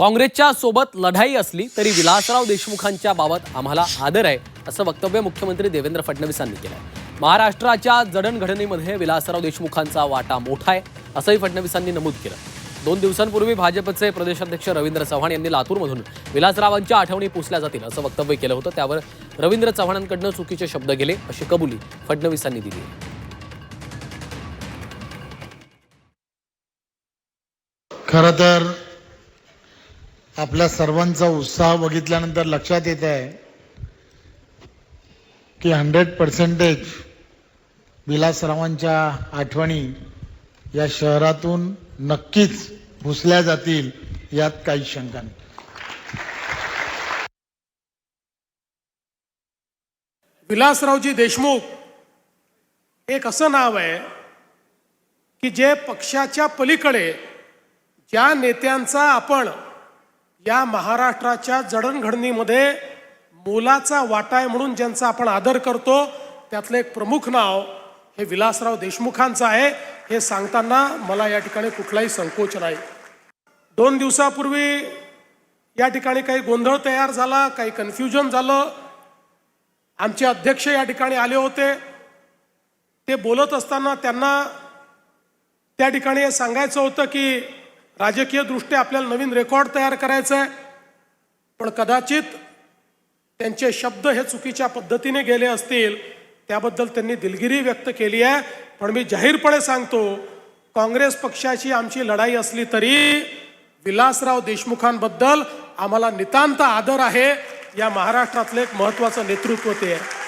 काँग्रेसच्या सोबत लढाई असली तरी विलासराव देशमुखांच्या बाबत आम्हाला आदर आहे असं वक्तव्य मुख्यमंत्री देवेंद्र फडणवीसांनी केलं आहे। महाराष्ट्राच्या जडणघडणीमध्ये विलासराव देशमुखांचा वाटा मोठा आहे असंही फडणवीसांनी नमूद केलं। 2 दिवसांपूर्वी भाजपचे प्रदेशाध्यक्ष रवींद्र चव्हाण यांनी लातूरमधून विलासरावांच्या आठवणी पुसल्या जातील असं वक्तव्य केलं होतं। त्यावर रवींद्र चव्हाणांकडून चुकीचे शब्द गेले अशी कबुली फडणवीसांनी दिली। खरं तर आपल्या सर्वांचा उत्साह बघितल्यानंतर लक्षात येत आहे की 100% विलासरावांच्या आठवणी या शहरातून नक्कीच पुसल्या जातील, यात काही शंका नाही। विलासरावजी देशमुख एक असं नाव आहे की जे पक्षाच्या पलीकडे ज्या नेत्यांचा आपण या महाराष्ट्राच्या जडणघडणीमध्ये मोलाचा वाटा आहे म्हणून ज्यांचा आपण आदर करतो, त्यातलं एक प्रमुख नाव हे विलासराव देशमुखांचं आहे। हे सांगताना मला या ठिकाणी कुठलाही संकोच नाही। 2 दिवसापूर्वी या ठिकाणी काही गोंधळ तयार झाला, काही कन्फ्युजन झालं। आमचे अध्यक्ष या ठिकाणी आले होते। ते बोलत असताना त्यांना त्या ठिकाणी हे सांगायचं होतं की राजकीय दृष्ट्या आपल्याला नवीन रेकॉर्ड तयार करायचा आहे, पण कदाचित त्यांचे शब्द हे चुकीच्या पद्धतीने गेले असतील, त्याबद्दल त्यांनी दिलगिरी व्यक्त केली आहे। पण मी जाहीरपणे सांगतो, काँग्रेस पक्षाची आमची लढाई असली तरी विलासराव देशमुखांबद्दल आम्हाला नितांत आदर आहे। या महाराष्ट्रातलं एक महत्त्वाचं नेतृत्व ते आहे।